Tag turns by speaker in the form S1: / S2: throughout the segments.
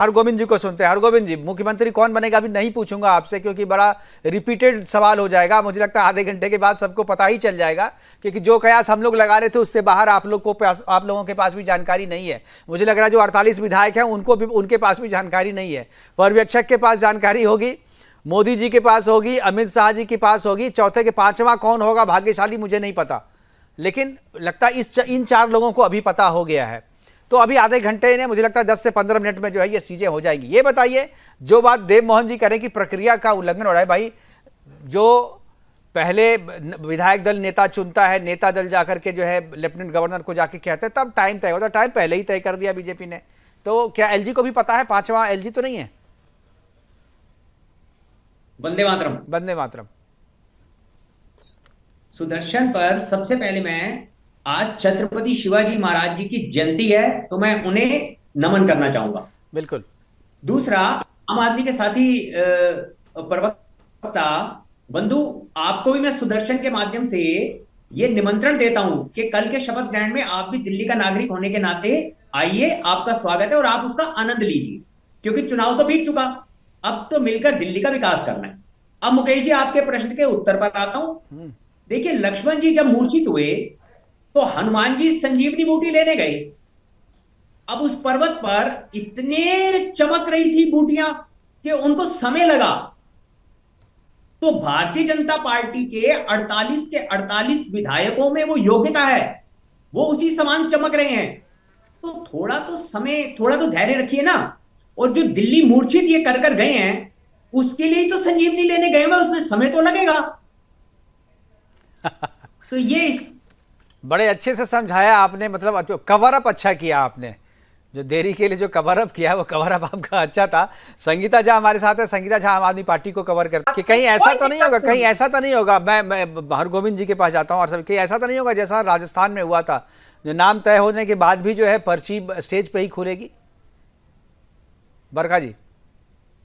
S1: हरगोविंद जी को सुनते हैं। हरगोविंद जी, मुख्यमंत्री कौन बनेगा अभी नहीं पूछूंगा आपसे, क्योंकि बड़ा रिपीटेड सवाल हो जाएगा। मुझे लगता है आधे घंटे के बाद सबको पता ही चल जाएगा, क्योंकि जो कयास हम लोग लगा रहे थे उससे बाहर आप लोगों के पास भी जानकारी नहीं है। मुझे लग रहा है जो 48 विधायक हैं उनको भी, उनके पास भी जानकारी नहीं है। पर्यवेक्षक के पास जानकारी होगी, मोदी जी के पास होगी, अमित शाह जी के पास होगी, चौथे के पांचवा कौन होगा भाग्यशाली मुझे नहीं पता, लेकिन लगता है इन 4 लोगों को अभी पता हो गया है। तो अभी आधे घंटे ने, मुझे लगता है 10 से 15 मिनट में जो है ये चीजें हो जाएंगी। ये बताइए, जो बात देव मोहन जी करें कि प्रक्रिया का उल्लंघन हो रहा है, भाई जो पहले विधायक दल नेता चुनता है, नेता दल जाकर के जो है लेफ्टिनेंट गवर्नर को जाके कहते हैं, तब टाइम तय होता है। टाइम पहले ही तय कर दिया बीजेपी ने। तो क्या एलजी को भी पता है? 5वां एलजी तो नहीं है?
S2: वंदे मातरम।
S1: वंदे मातरम।
S2: सुदर्शन पर सबसे पहले मैं, आज छत्रपति शिवाजी महाराज जी की जयंती है तो मैं उन्हें नमन करना चाहूंगा।
S1: बिल्कुल।
S2: दूसरा, आम आदमी के साथी प्रवक्ता बंधु, आपको भी मैं सुदर्शन के माध्यम से ये निमंत्रण देता हूं कि कल के शपथ ग्रहण में आप भी दिल्ली का नागरिक होने के नाते आइए, आपका स्वागत है और आप उसका आनंद लीजिए, क्योंकि चुनाव तो बीत चुका, अब तो मिलकर दिल्ली का विकास करना है। अब मुकेश जी, आपके प्रश्न के उत्तर पर आता हूं। देखिए, लक्ष्मण जी जब मूर्छित हुए तो हनुमान जी संजीवनी बूटी लेने गए। अब उस पर्वत पर इतने चमक रही थी बूटियां कि उनको समय लगा। तो भारतीय जनता पार्टी के 48 के 48 विधायकों में वो योग्यता है, वो उसी समान चमक रहे हैं। तो थोड़ा तो समय, थोड़ा तो धैर्य रखिए ना। और जो दिल्ली मूर्छित ये कर गए हैं, उसके लिए तो संजीवनी लेने गए हैं, उसमें समय तो लगेगा। तो ये
S1: बड़े अच्छे से समझाया आपने, मतलब कवर अप अच्छा किया आपने। जो देरी के लिए जो कवर अप किया वो कवर अप आपका अच्छा था। संगीता झा हमारे साथ है। संगीता झा आम आदमी पार्टी को कवर करती कि कहीं ऐसा तो नहीं होगा, कहीं ऐसा तो नहीं होगा, मैं हरगोविंद जी के पास जाता हूँ और सब, कहीं ऐसा तो नहीं होगा जैसा राजस्थान में हुआ था, जो नाम तय होने के बाद भी जो है पर्ची स्टेज पे ही खुलेगी? बरखा जी।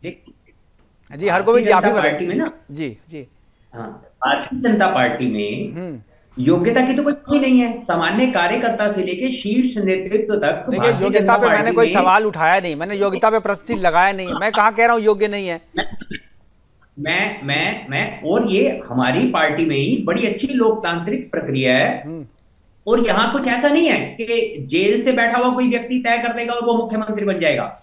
S1: जी हरगोविंद जी, आप भी
S2: पार्टी में ना,
S1: जी जी,
S2: हाँ, भारतीय जनता पार्टी में योग्यता की तो कोई कमी नहीं है। सामान्य कार्यकर्ता से लेके शीर्ष नेतृत्व तक।
S1: देखिए, योग्यता पे मैंने कोई सवाल उठाया नहीं, मैंने योग्यता पे प्रश्न लगाया नहीं। मैं कहाँ कह रहा हूँ योग्य नहीं है?
S2: मैं और ये हमारी पार्टी में ही बड़ी अच्छी लोकतांत्रिक प्रक्रिया है। और यहां कुछ ऐसा नहीं है कि जेल से बैठा हुआ कोई व्यक्ति तय कर देगा और वो मुख्यमंत्री बन जाएगा।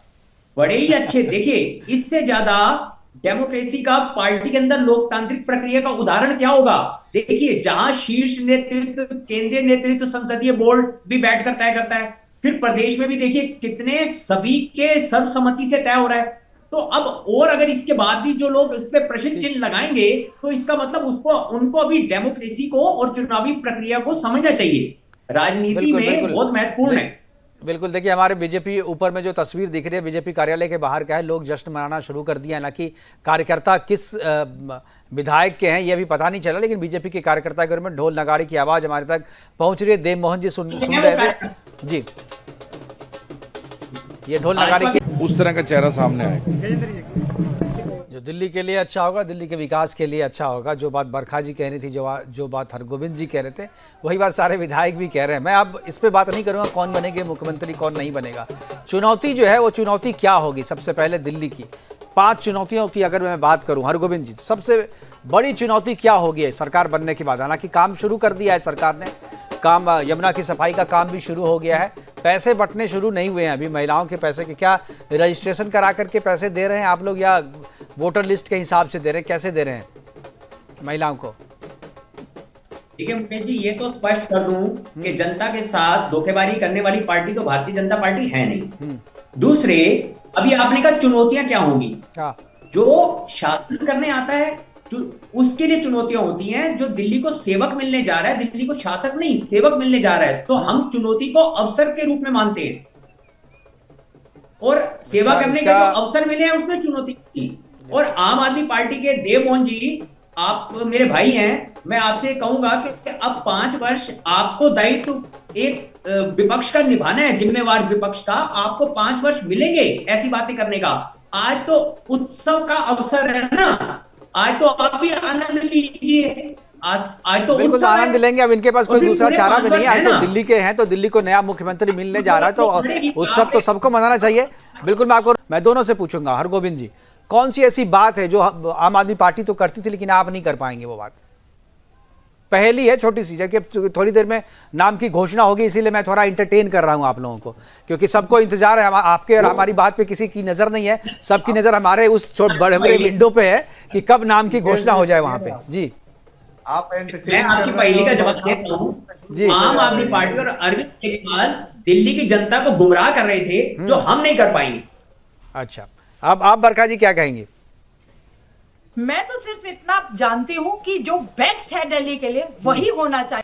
S2: बड़े ही अच्छे, देखिए, इससे ज्यादा डेमोक्रेसी का, पार्टी के अंदर लोकतांत्रिक प्रक्रिया का उदाहरण क्या होगा? देखिए, जहां शीर्ष नेतृत्व, केंद्रीय नेतृत्व, संसदीय बोर्ड भी बैठकर तय करता है, फिर प्रदेश में भी देखिए कितने सभी के सर्वसम्मति से तय हो रहा है। तो अब और अगर इसके बाद भी जो लोग इस पे प्रश्न चिन्ह लगाएंगे, तो इसका मतलब उनको अभी डेमोक्रेसी को और चुनावी प्रक्रिया को समझना चाहिए। राजनीति में बहुत महत्वपूर्ण है।
S1: बिल्कुल। देखिए, हमारे बीजेपी ऊपर में जो तस्वीर दिख रही है बीजेपी कार्यालय के बाहर का है, लोग जश्न मनाना शुरू कर दिया है। ना कि कार्यकर्ता किस विधायक के हैं ये भी पता नहीं चला, लेकिन बीजेपी के कार्यकर्ता के में ढोल नगाड़े की आवाज हमारे तक पहुंच रही है। देव मोहन जी सुन रहे थे जी, ये ढोल नगाड़े की,
S3: उस तरह का चेहरा सामने आएगा
S1: जो दिल्ली के लिए अच्छा होगा, दिल्ली के विकास के लिए अच्छा होगा। जो बात बरखा जी कह रही थी, जो बात हरगोविंद जी कह रहे थे, वही बात सारे विधायक भी कह रहे हैं। मैं अब इस पे बात नहीं करूंगा कौन बनेंगे मुख्यमंत्री, कौन नहीं बनेगा। चुनौती जो है वो चुनौती क्या होगी? सबसे पहले दिल्ली की 5 चुनौतियों की अगर मैं बात करूं हरगोविंद जी, सबसे बड़ी चुनौती क्या होगी सरकार बनने के बाद? हालांकि काम शुरू कर दिया है सरकार ने, काम यमुना की सफाई का काम भी शुरू हो गया है, पैसे बंटने शुरू नहीं हुए हैं अभी। महिलाओं के पैसे के क्या रजिस्ट्रेशन करा करके पैसे दे रहे हैं आप लोग, या वोटर लिस्ट के हिसाब से दे रहे हैं? कैसे दे रहे हैं महिलाओं को?
S2: ठीक है मुकेश जी, ये तो स्पष्ट कर दूं कि जनता के साथ धोखेबाजी करने वाली पार्टी तो भारतीय जनता पार्टी है नहीं। दूसरे, अभी आपने कहा चुनौतियां क्या होंगी? जो शासन करने आता है उसके लिए चुनौतियां होती हैं। जो दिल्ली को सेवक मिलने जा रहा है, दिल्ली को शासक नहीं सेवक मिलने जा रहा है, तो हम चुनौती को अवसर के रूप में मानते हैं। और सेवा करने के जो अवसर मिले हैं उसमें चुनौती थी। और आम आदमी पार्टी के देव मोहन जी, आप मेरे भाई हैं, मैं आपसे कहूंगा कि अब 5 वर्ष आपको दायित्व एक विपक्ष का निभाना है, जिम्मेवार विपक्ष का। आपको 5 वर्ष मिलेंगे ऐसी बातें करने का। आज तो उत्सव का अवसर है ना, आज तो आप भी आनंद लीजिए। आज तो
S1: बिल्कुल आनंद लेंगे। अब इनके पास कोई दूसरा चारा भी नहीं है। आज तो दिल्ली के हैं, तो दिल्ली को नया मुख्यमंत्री मिलने जा रहा है, तो उत्सव तो सबको मनाना चाहिए। बिल्कुल मैं दोनों से पूछूंगा। हरगोविंद जी, कौन सी ऐसी बात है जो आम आदमी पार्टी तो करती थी लेकिन आप नहीं कर पाएंगे? वो बात पहली है, छोटी सी, जबकि थोड़ी देर में नाम की घोषणा होगी, इसीलिए मैं थोड़ा इंटरटेन कर रहा हूं आप लोगों को, क्योंकि सबको इंतजार है। आपके और हमारी बात पे किसी की नजर नहीं है, सबकी नजर हमारे उस बड़े बड़े विंडो पे है कि कब नाम की घोषणा हो जाए वहां पे। जी,
S2: आप मैं आपकी पहली का जवाब देता हूँ। आम आदमी पार्टी और अरविंद केजरीवाल दिल्ली की जनता को गुमराह कर रहे थे, जो हम नहीं कर पाएंगे।
S1: अच्छा, अब आप बरखा जी क्या कहेंगे?
S4: मैं तो सिर्फ इतना जानती हूं कि जो बेस्ट है दिल्ली के लिए वही होना चाहिए।